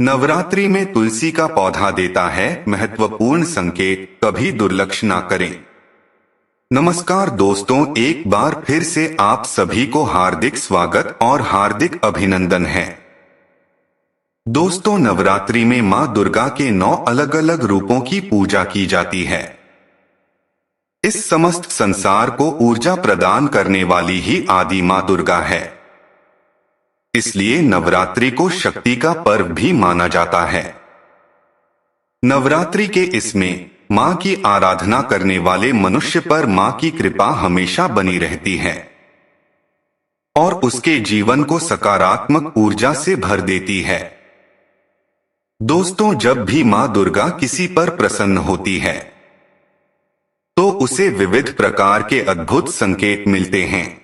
नवरात्रि में तुलसी का पौधा देता है महत्वपूर्ण संकेत, कभी दुर्लक्ष्य ना करें। नमस्कार दोस्तों, एक बार फिर से आप सभी को हार्दिक स्वागत और हार्दिक अभिनंदन है। दोस्तों, नवरात्रि में मां दुर्गा के 9 अलग अलग रूपों की पूजा की जाती है। इस समस्त संसार को ऊर्जा प्रदान करने वाली ही आदि मां दुर्गा है। इसलिए नवरात्रि को शक्ति का पर्व भी माना जाता है। नवरात्रि के इसमें मां की आराधना करने वाले मनुष्य पर मां की कृपा हमेशा बनी रहती है और उसके जीवन को सकारात्मक ऊर्जा से भर देती है। दोस्तों, जब भी मां दुर्गा किसी पर प्रसन्न होती है तो उसे विविध प्रकार के अद्भुत संकेत मिलते हैं।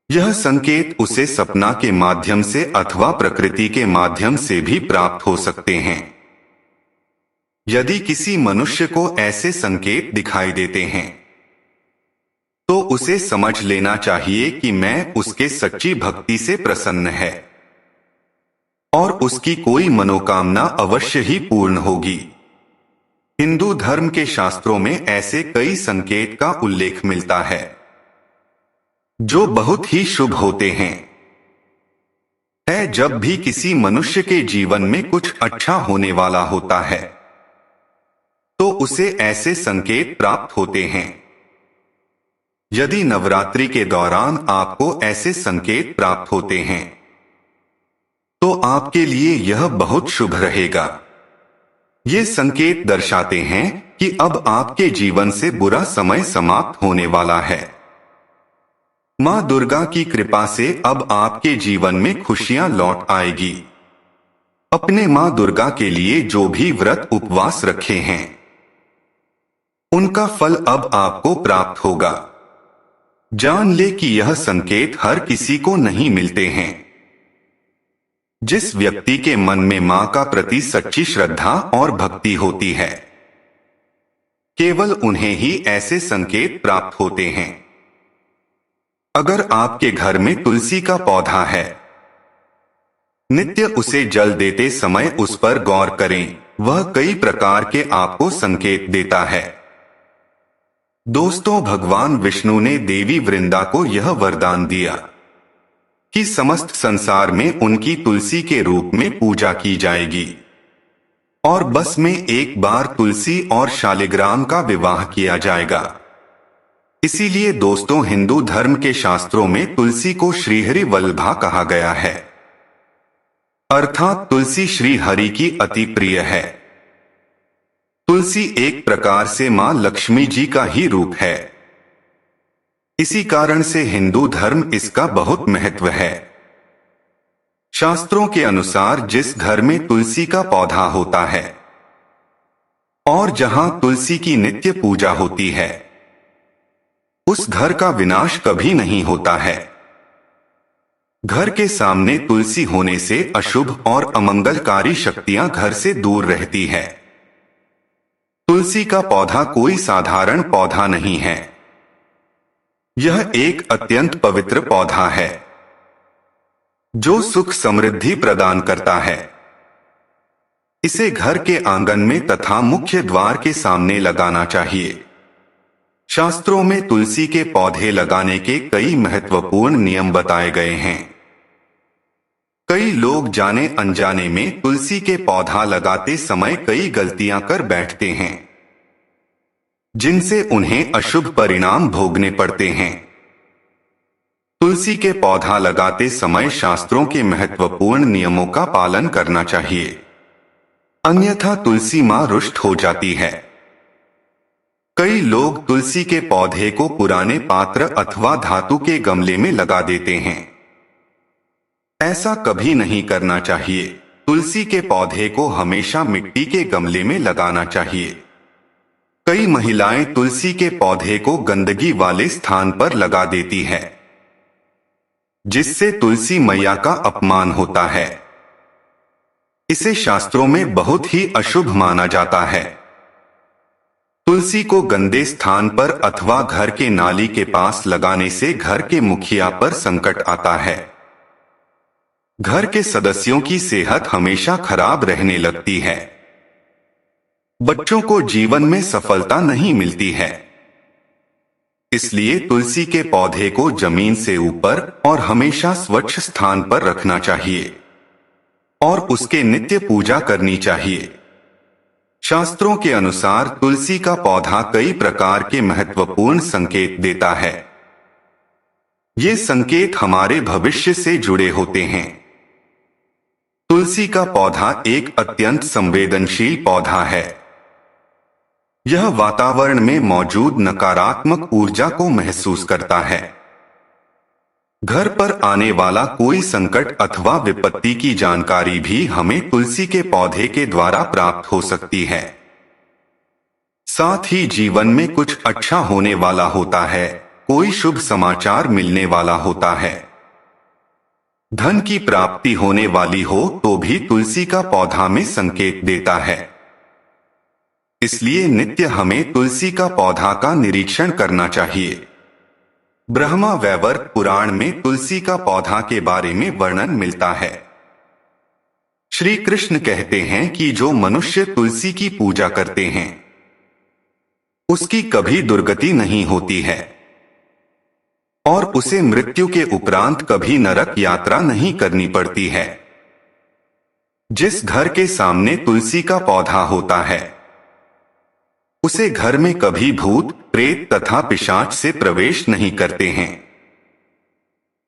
यह संकेत उसे सपना के माध्यम से अथवा प्रकृति के माध्यम से भी प्राप्त हो सकते हैं। यदि किसी मनुष्य को ऐसे संकेत दिखाई देते हैं तो उसे समझ लेना चाहिए कि मैं उसके सच्ची भक्ति से प्रसन्न है और उसकी कोई मनोकामना अवश्य ही पूर्ण होगी। हिंदू धर्म के शास्त्रों में ऐसे कई संकेत का उल्लेख मिलता है जो बहुत ही शुभ होते हैं। जब भी किसी मनुष्य के जीवन में कुछ अच्छा होने वाला होता है तो उसे ऐसे संकेत प्राप्त होते हैं। यदि नवरात्रि के दौरान आपको ऐसे संकेत प्राप्त होते हैं तो आपके लिए यह बहुत शुभ रहेगा। ये संकेत दर्शाते हैं कि अब आपके जीवन से बुरा समय समाप्त होने वाला है। मां दुर्गा की कृपा से अब आपके जीवन में खुशियां लौट आएगी। अपने मां दुर्गा के लिए जो भी व्रत उपवास रखे हैं उनका फल अब आपको प्राप्त होगा। जान ले कि यह संकेत हर किसी को नहीं मिलते हैं। जिस व्यक्ति के मन में मां का प्रति सच्ची श्रद्धा और भक्ति होती है, केवल उन्हें ही ऐसे संकेत प्राप्त होते हैं। अगर आपके घर में तुलसी का पौधा है, नित्य उसे जल देते समय उस पर गौर करें, वह कई प्रकार के आपको संकेत देता है। दोस्तों, भगवान विष्णु ने देवी वृंदा को यह वरदान दिया कि समस्त संसार में उनकी तुलसी के रूप में पूजा की जाएगी और बस में एक बार तुलसी और शालिग्राम का विवाह किया जाएगा। इसीलिए दोस्तों, हिंदू धर्म के शास्त्रों में तुलसी को श्रीहरि वल्लभा कहा गया है, अर्थात तुलसी श्री हरि की अति प्रिय है। तुलसी एक प्रकार से मां लक्ष्मी जी का ही रूप है। इसी कारण से हिंदू धर्म इसका बहुत महत्व है। शास्त्रों के अनुसार जिस घर में तुलसी का पौधा होता है और जहां तुलसी की नित्य पूजा होती है, उस घर का विनाश कभी नहीं होता है। घर के सामने तुलसी होने से अशुभ और अमंगलकारी शक्तियां घर से दूर रहती है। तुलसी का पौधा कोई साधारण पौधा नहीं है। यह एक अत्यंत पवित्र पौधा है जो सुख समृद्धि प्रदान करता है। इसे घर के आंगन में तथा मुख्य द्वार के सामने लगाना चाहिए। शास्त्रों में तुलसी के पौधे लगाने के कई महत्वपूर्ण नियम बताए गए हैं। कई लोग जाने अनजाने में तुलसी के पौधा लगाते समय कई गलतियां कर बैठते हैं, जिनसे उन्हें अशुभ परिणाम भोगने पड़ते हैं। तुलसी के पौधा लगाते समय शास्त्रों के महत्वपूर्ण नियमों का पालन करना चाहिए, अन्यथा तुलसी मां रुष्ट हो जाती है। कई लोग तुलसी के पौधे को पुराने पात्र अथवा धातु के गमले में लगा देते हैं। ऐसा कभी नहीं करना चाहिए। तुलसी के पौधे को हमेशा मिट्टी के गमले में लगाना चाहिए। कई महिलाएं तुलसी के पौधे को गंदगी वाले स्थान पर लगा देती है, जिससे तुलसी मैया का अपमान होता है। इसे शास्त्रों में बहुत ही अशुभ माना जाता है। तुलसी को गंदे स्थान पर अथवा घर के नाली के पास लगाने से घर के मुखिया पर संकट आता है। घर के सदस्यों की सेहत हमेशा खराब रहने लगती है। बच्चों को जीवन में सफलता नहीं मिलती है। इसलिए तुलसी के पौधे को जमीन से ऊपर और हमेशा स्वच्छ स्थान पर रखना चाहिए और उसके नित्य पूजा करनी चाहिए। शास्त्रों के अनुसार तुलसी का पौधा कई प्रकार के महत्वपूर्ण संकेत देता है। ये संकेत हमारे भविष्य से जुड़े होते हैं। तुलसी का पौधा एक अत्यंत संवेदनशील पौधा है। यह वातावरण में मौजूद नकारात्मक ऊर्जा को महसूस करता है। घर पर आने वाला कोई संकट अथवा विपत्ति की जानकारी भी हमें तुलसी के पौधे के द्वारा प्राप्त हो सकती है। साथ ही जीवन में कुछ अच्छा होने वाला होता है, कोई शुभ समाचार मिलने वाला होता है, धन की प्राप्ति होने वाली हो तो भी तुलसी का पौधा में संकेत देता है। इसलिए नित्य हमें तुलसी का पौधा का निरीक्षण करना चाहिए। ब्रह्मा वैवर्त पुराण में तुलसी का पौधा के बारे में वर्णन मिलता है। श्री कृष्ण कहते हैं कि जो मनुष्य तुलसी की पूजा करते हैं उसकी कभी दुर्गति नहीं होती है और उसे मृत्यु के उपरांत कभी नरक यात्रा नहीं करनी पड़ती है। जिस घर के सामने तुलसी का पौधा होता है उसे घर में कभी भूत, प्रेत तथा पिशाच से प्रवेश नहीं करते हैं।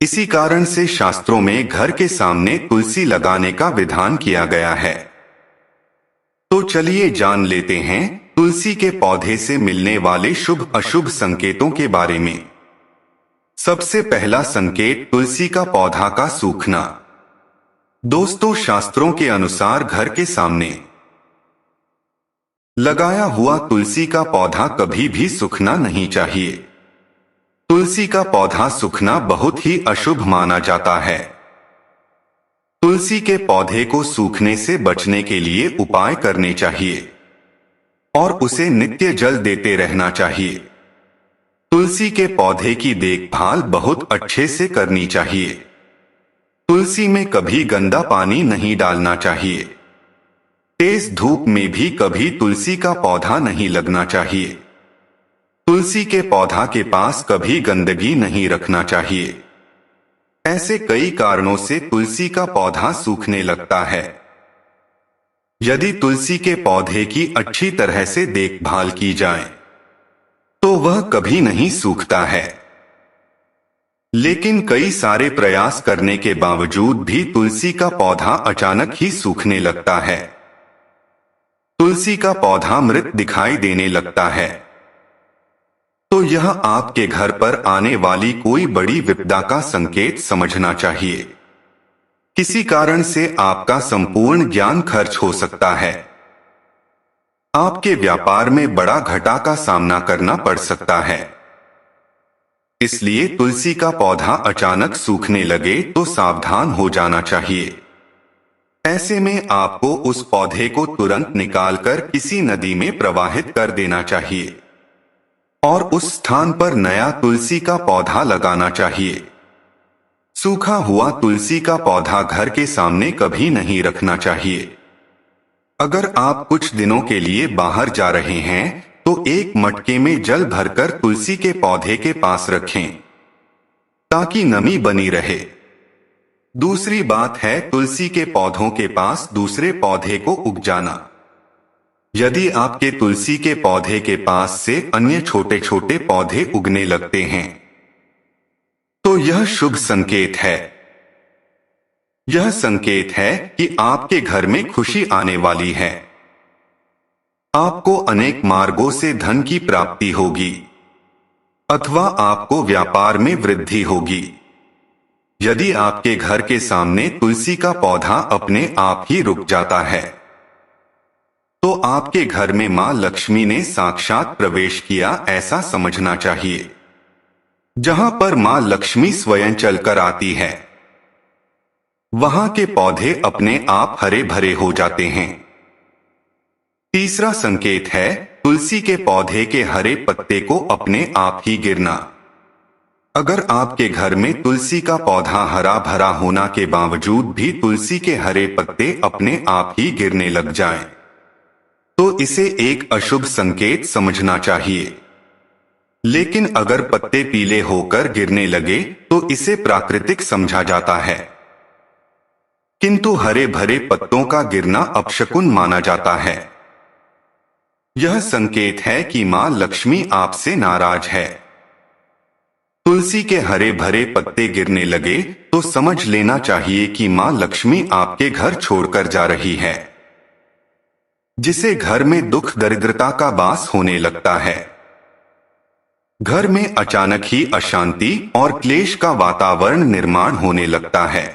इसी कारण से शास्त्रों में घर के सामने तुलसी लगाने का विधान किया गया है। तो चलिए जान लेते हैं तुलसी के पौधे से मिलने वाले शुभ अशुभ संकेतों के बारे में। सबसे पहला संकेत तुलसी का पौधा का सूखना। दोस्तों, शास्त्रों के अनुसार घर के सामने लगाया हुआ तुलसी का पौधा कभी भी सूखना नहीं चाहिए। तुलसी का पौधा सूखना बहुत ही अशुभ माना जाता है। तुलसी के पौधे को सूखने से बचने के लिए उपाय करने चाहिए और उसे नित्य जल देते रहना चाहिए। तुलसी के पौधे की देखभाल बहुत अच्छे से करनी चाहिए। तुलसी में कभी गंदा पानी नहीं डालना चाहिए। तेज धूप में भी कभी तुलसी का पौधा नहीं लगना चाहिए। तुलसी के पौधा के पास कभी गंदगी नहीं रखना चाहिए। ऐसे कई कारणों से तुलसी का पौधा सूखने लगता है। यदि तुलसी के पौधे की अच्छी तरह से देखभाल की जाए तो वह कभी नहीं सूखता है। लेकिन कई सारे प्रयास करने के बावजूद भी तुलसी का पौधा अचानक ही सूखने लगता है। तुलसी का पौधा मृत दिखाई देने लगता है तो यह आपके घर पर आने वाली कोई बड़ी विपदा का संकेत समझना चाहिए। किसी कारण से आपका संपूर्ण ज्ञान खर्च हो सकता है। आपके व्यापार में बड़ा घाटा का सामना करना पड़ सकता है। इसलिए तुलसी का पौधा अचानक सूखने लगे तो सावधान हो जाना चाहिए। ऐसे में आपको उस पौधे को तुरंत निकालकर किसी नदी में प्रवाहित कर देना चाहिए और उस स्थान पर नया तुलसी का पौधा लगाना चाहिए। सूखा हुआ तुलसी का पौधा घर के सामने कभी नहीं रखना चाहिए। अगर आप कुछ दिनों के लिए बाहर जा रहे हैं तो एक मटके में जल भरकर तुलसी के पौधे के पास रखें ताकि नमी बनी रहे। दूसरी बात है तुलसी के पौधों के पास दूसरे पौधे को उग जाना। यदि आपके तुलसी के पौधे के पास से अन्य छोटे छोटे पौधे उगने लगते हैं तो यह शुभ संकेत है। यह संकेत है कि आपके घर में खुशी आने वाली है। आपको अनेक मार्गों से धन की प्राप्ति होगी अथवा आपको व्यापार में वृद्धि होगी। यदि आपके घर के सामने तुलसी का पौधा अपने आप ही रुक जाता है तो आपके घर में मां लक्ष्मी ने साक्षात प्रवेश किया ऐसा समझना चाहिए। जहां पर मां लक्ष्मी स्वयं चलकर आती है वहां के पौधे अपने आप हरे भरे हो जाते हैं। तीसरा संकेत है तुलसी के पौधे के हरे पत्ते को अपने आप ही गिरना। अगर आपके घर में तुलसी का पौधा हरा भरा होना के बावजूद भी तुलसी के हरे पत्ते अपने आप ही गिरने लग जाएं, तो इसे एक अशुभ संकेत समझना चाहिए। लेकिन अगर पत्ते पीले होकर गिरने लगे तो इसे प्राकृतिक समझा जाता है, किंतु हरे भरे पत्तों का गिरना अपशकुन माना जाता है। यह संकेत है कि मां लक्ष्मी आपसे नाराज है। तुलसी के हरे भरे पत्ते गिरने लगे तो समझ लेना चाहिए कि मां लक्ष्मी आपके घर छोड़कर जा रही है, जिसे घर में दुख दरिद्रता का वास होने लगता है। घर में अचानक ही अशांति और क्लेश का वातावरण निर्माण होने लगता है।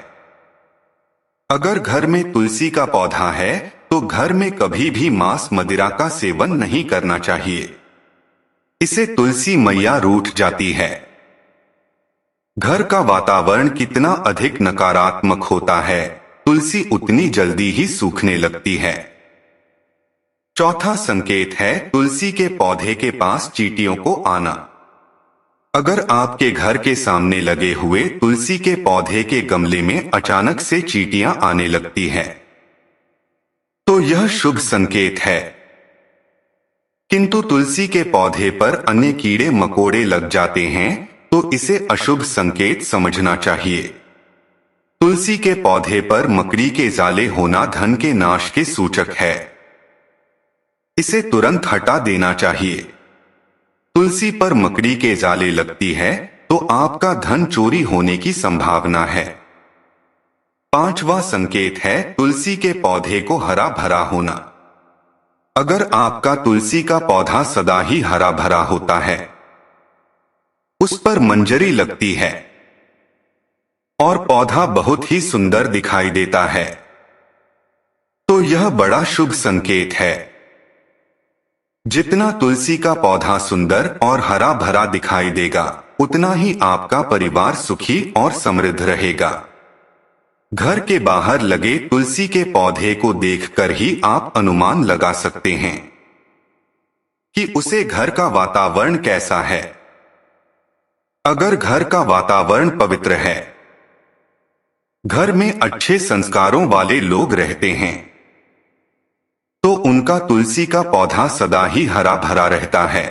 अगर घर में तुलसी का पौधा है तो घर में कभी भी मांस मदिरा का सेवन नहीं करना चाहिए। इसे तुलसी मैया रूठ जाती है। घर का वातावरण कितना अधिक नकारात्मक होता है, तुलसी उतनी जल्दी ही सूखने लगती है। चौथा संकेत है तुलसी के पौधे के पास चींटियों को आना। अगर आपके घर के सामने लगे हुए तुलसी के पौधे के गमले में अचानक से चींटियां आने लगती है, तो यह शुभ संकेत है। किंतु तुलसी के पौधे पर अन्य कीड़े मकोड़े लग जाते हैं तो इसे अशुभ संकेत समझना चाहिए। तुलसी के पौधे पर मकड़ी के जाले होना धन के नाश के सूचक है। इसे तुरंत हटा देना चाहिए। तुलसी पर मकड़ी के जाले लगती है तो आपका धन चोरी होने की संभावना है। पांचवा संकेत है तुलसी के पौधे को हरा भरा होना। अगर आपका तुलसी का पौधा सदा ही हरा भरा होता है, उस पर मंजरी लगती है और पौधा बहुत ही सुंदर दिखाई देता है, तो यह बड़ा शुभ संकेत है। जितना तुलसी का पौधा सुंदर और हरा भरा दिखाई देगा, उतना ही आपका परिवार सुखी और समृद्ध रहेगा। घर के बाहर लगे तुलसी के पौधे को देखकर ही आप अनुमान लगा सकते हैं कि उसे घर का वातावरण कैसा है। अगर घर का वातावरण पवित्र है, घर में अच्छे संस्कारों वाले लोग रहते हैं, तो उनका तुलसी का पौधा सदा ही हरा भरा रहता है।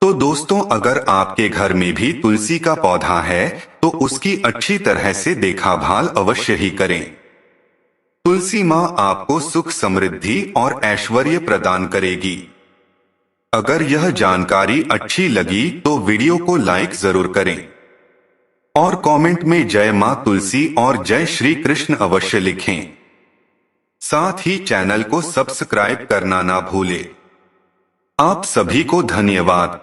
तो दोस्तों, अगर आपके घर में भी तुलसी का पौधा है तो उसकी अच्छी तरह से देखभाल अवश्य ही करें। तुलसी मां आपको सुख समृद्धि और ऐश्वर्य प्रदान करेगी। अगर यह जानकारी अच्छी लगी तो वीडियो को लाइक जरूर करें और कमेंट में जय मां तुलसी और जय श्री कृष्ण अवश्य लिखें। साथ ही चैनल को सब्सक्राइब करना ना भूलें। आप सभी को धन्यवाद।